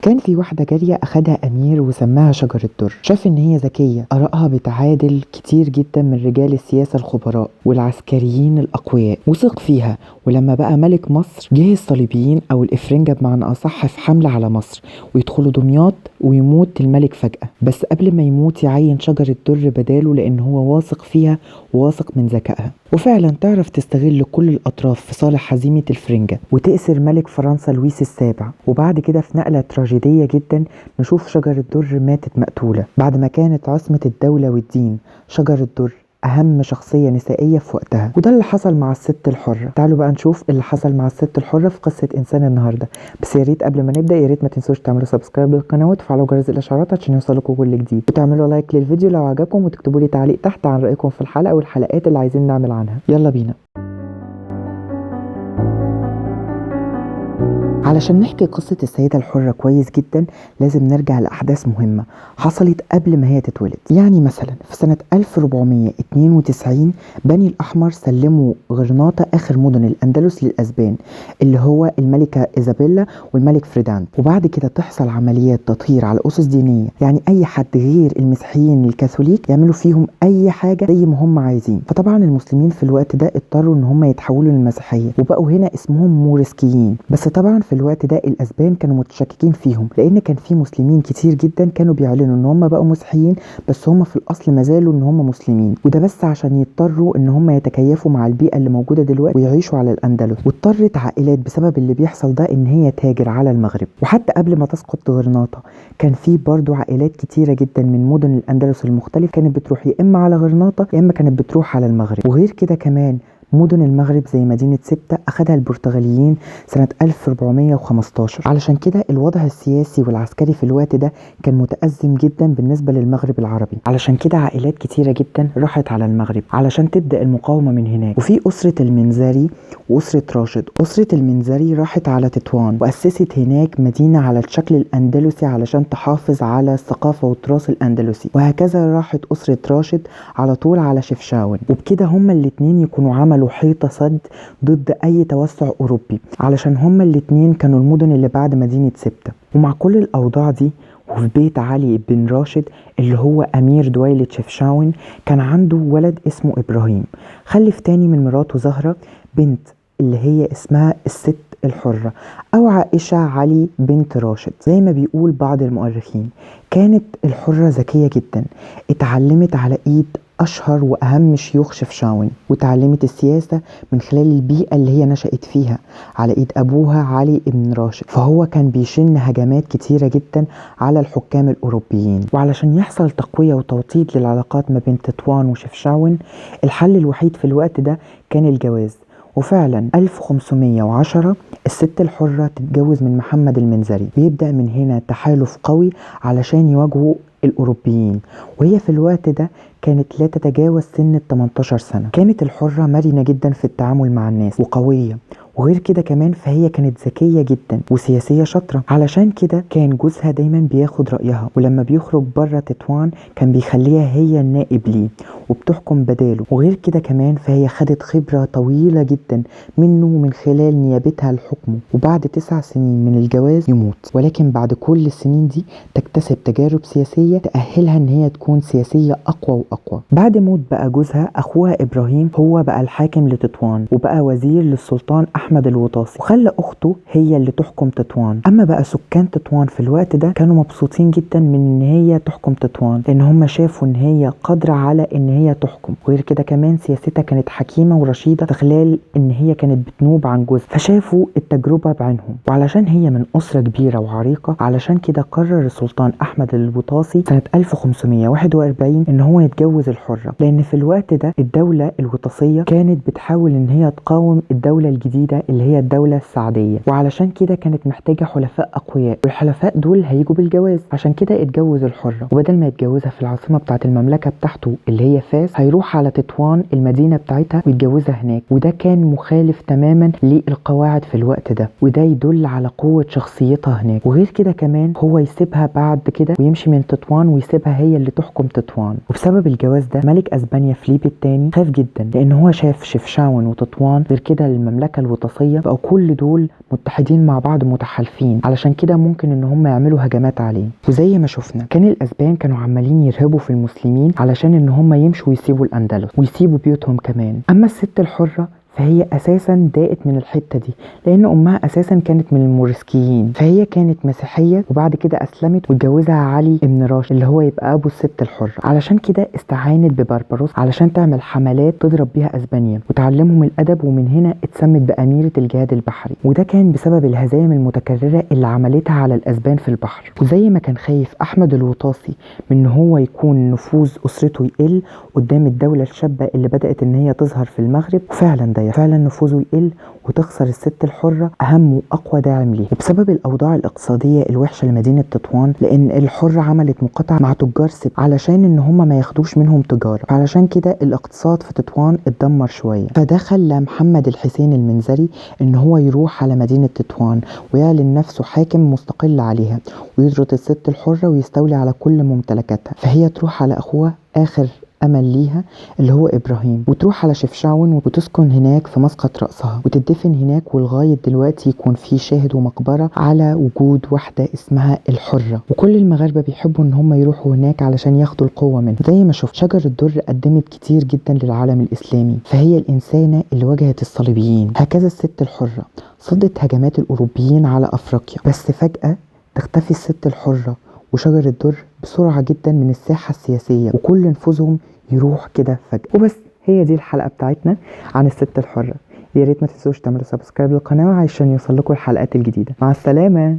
كان في واحدة جارية أخدها أمير وسماها شجر الدر. شاف إن هي ذكية، آرائها بتعادل كتير جدا من رجال السياسة الخبراء والعسكريين الأقوياء، وثق فيها. ولما بقى ملك مصر جه الصليبيين أو الإفرنجة بمعنى أصح في حملة على مصر ويدخلوا دمياط ويموت الملك فجأة، بس قبل ما يموت يعين شجر الدر بداله لأن هو واثق فيها وواثق من ذكائها، وفعلا تعرف تستغل كل الأطراف في صالح هزيمة الفرنجة وتأسر ملك فرنسا لويس السابع. وبعد كده في نقلة تراجيدية جدا نشوف شجر الدر ماتت مقتولة بعد ما كانت عصمة الدولة والدين. شجر الدر أهم شخصية نسائية في وقتها، وده اللي حصل مع الست الحرة. تعالوا بقى نشوف اللي حصل مع الست الحرة في قصة إنسان النهاردة. بس يا ريت قبل ما نبدأ يا ريت ما تنسوش تعملوا سبسكرايب للقناة وتفعلوا جرس الإشعارات عشان يوصلكوا كل جديد، وتعملوا لايك للفيديو لو عجبكم، وتكتبوا لي تعليق تحت عن رأيكم في الحلقة والحلقات اللي عايزين نعمل عنها. يلا بينا. علشان نحكي قصة السيدة الحرة كويس جدا لازم نرجع لأحداث مهمة حصلت قبل ما هي تتولد. يعني مثلا في سنة 1492 بني الأحمر سلموا غرناطة آخر مدن الأندلس للأسبان اللي هو الملكة إيزابيلا والملك فريداند، وبعد كده تحصل عمليات تطهير على أسس دينية، يعني أي حد غير المسيحيين الكاثوليك يعملوا فيهم أي حاجة زي ما هم عايزين. فطبعا المسلمين في الوقت ده اضطروا إن هم يتحولوا للمسيحية وبقوا هنا اسمهم موريسكيين. بس طبعا في الوقت ده الاسبان كانوا متشككين فيهم لان كان في مسلمين كتير جدا كانوا بيعلنوا ان هم بقوا مسيحيين بس هم في الاصل ما زالوا ان هم مسلمين، وده بس عشان يضطروا ان هم يتكيفوا مع البيئه اللي موجوده دلوقتي ويعيشوا على الاندلس. واضطرت عائلات بسبب اللي بيحصل ده ان هي تهاجر على المغرب. وحتى قبل ما تسقط غرناطه كان في برضو عائلات كتيره جدا من مدن الاندلس المختلفه كانت بتروح يا اما على غرناطه يا اما كانت بتروح على المغرب. وغير كده كمان مدن المغرب زي مدينة سبتة أخدها البرتغاليين سنة 1415. علشان كده الوضع السياسي والعسكري في الوقت ده كان متأزم جدا بالنسبة للمغرب العربي. علشان كده عائلات كتيرة جدا راحت على المغرب علشان تبدأ المقاومة من هناك. وفي أسرة المنزري وأسرة راشد. أسرة المنزري راحت على تطوان وأسست هناك مدينة على الشكل الأندلسي علشان تحافظ على الثقافة والتراث الأندلسي. وهكذا راحت أسرة راشد على طول على شفشاون، وبكده هما الاتنين يكونوا عملوا حيطة صد ضد أي توسع أوروبي علشان هما الاتنين كانوا المدن اللي بعد مدينة سبتة. ومع كل الأوضاع دي وفي بيت علي بن راشد اللي هو أمير دويلة شفشاون كان عنده ولد اسمه إبراهيم. خلف تاني من مراته زهرة بنت اللي هي اسمها الست الحرة أو عائشة علي بنت راشد زي ما بيقول بعض المؤرخين. كانت الحرة ذكية جدا، اتعلمت على إيد أشهر وأهم شيوخ شفشاون، وتعلمت السياسة من خلال البيئة اللي هي نشأت فيها على إيد أبوها علي بن راشد. فهو كان بيشن هجمات كتيرة جدا على الحكام الأوروبيين. وعلشان يحصل تقوية وتوطيد للعلاقات ما بين تطوان وشفشاون الحل الوحيد في الوقت ده كان الجواز. وفعلا 1510 الست الحرة تتجوز من محمد المنزري، ويبدأ من هنا تحالف قوي علشان يواجهوا الأوروبيين. وهي في الوقت ده كانت لا تتجاوز سن 18 سنة. كانت الحرة مرنة جدا في التعامل مع الناس وقوية، وغير كده كمان فهي كانت ذكية جدا وسياسية شاطرة. علشان كده كان جوزها دايما بياخد رأيها، ولما بيخرج بره تطوان كان بيخليها هي النائب ليه وبتحكم بداله. وغير كده كمان فهي خدت خبرة طويلة جدا منه من خلال نيابتها لحكمه. وبعد 9 سنين من الجواز يموت، ولكن بعد كل السنين دي تكتسب تجارب سياسية تأهلها ان هي تكون سياسية أقوى وأقوى. بعد موت بقى جوزها أخوها إبراهيم هو بقى الحاكم لتطوان وبقى وزير للسلطان أحمد الوطاسي، وخلى أخته هي اللي تحكم تطوان. أما بقى سكان تطوان في الوقت ده كانوا مبسوطين جدا من ان هي تحكم تطوان لأن هم شافوا ان هي قادرة على ان هي تحكم. وغير كده كمان سياستها كانت حكيمة ورشيدة في خلال ان هي كانت بتنوب عن جوزها، فشافوا التجربة بعينهم. وعلشان هي من أسرة كبيرة وعريقة علشان كده قرر السلطان أحمد الوطاسي سنة 1541 ان هو يتجوز الحرة، لأن في الوقت ده الدولة الوطاسية كانت بتحاول ان هي تقاوم الدولة الجديدة اللي هي الدولة السعدية، وعلشان كده كانت محتاجة حلفاء أقوياء، والحلفاء دول هيجوا بالجواز. عشان كده اتجوز الحرة، وبدل ما يتجوزها في العاصمة بتاعة المملكة بتاعته اللي هي فاس هيروح على تطوان المدينة بتاعتها ويتجوزها هناك، وده كان مخالف تماما للقواعد في الوقت ده، وده يدل على قوة شخصيتها هناك. وغير كده كمان هو يسيبها بعد كده ويمشي من تطوان ويسيبها هي اللي تحكم تطوان. وبسبب الجواز ده ملك اسبانيا فيليب الثاني خاف جدا، لان هو شاف شفشاون وتطوان غير كده المملكة الوطاسية بقوا كل دول متحدين مع بعض متحالفين، علشان كده ممكن ان هم يعملوا هجمات عليه. وزي ما شفنا كان الاسبان كانوا عمالين يرهبوا في المسلمين علشان ان هم يمشوا ويسيبوا الاندلس ويسيبوا بيوتهم كمان. اما الست الحرة فهي اساسا ضاقت من الحته دي، لان امها اساسا كانت من الموريسكيين، فهي كانت مسيحيه وبعد كده اسلمت واتجوزها علي ابن راشد اللي هو يبقى ابو الست الحره. علشان كده استعانت ببربروس علشان تعمل حملات تضرب بيها اسبانيا وتعلمهم الادب، ومن هنا اتسمت باميره الجهاد البحري. وده كان بسبب الهزائم المتكرره اللي عملتها على الاسبان في البحر. وزي ما كان خايف احمد الوطاسي من ان هو يكون نفوذ اسرته يقل قدام الدوله الشابه اللي بدات ان هي تظهر في المغرب، وفعلا ده فعلا نفوذه يقل وتخسر الست الحرة أهم وأقوى داعم ليه. وبسبب الأوضاع الاقتصادية الوحشة لمدينة تطوان، لأن الحرة عملت مقاطعة مع تجار سب علشان إن هما ما ياخدوش منهم تجارة، فعلشان كده الاقتصاد في تطوان اتدمر شوية. فده خلى محمد الحسين المنذري إن هو يروح على مدينة تطوان ويعلن نفسه حاكم مستقل عليها، ويطرد الست الحرة ويستولي على كل ممتلكاتها، فهي تروح على أخوها آخر أمل ليها اللي هو إبراهيم، وتروح على شفشاون وتسكن هناك في مسقط رأسها وتدفن هناك. ولغاية دلوقتي يكون في شاهد ومقبرة على وجود واحدة اسمها الحرة، وكل المغاربة بيحبوا ان هم يروحوا هناك علشان ياخدوا القوة منها. زي ما شفت شجر الدر قدمت كتير جدا للعالم الإسلامي، فهي الإنسانة اللي واجهت الصليبيين. هكذا الست الحرة صدت هجمات الأوروبيين على أفريقيا، بس فجأة تختفي الست الحرة وشجر الدر بسرعة جدا من الساحة السياسية، وكل نفوذهم يروح كده فجأة. وبس هي دي الحلقة بتاعتنا عن الست الحرة. يا ريت ما تنسوش تعملوا سبسكرايب للقناة عشان يوصل لكم الحلقات الجديدة. مع السلامة.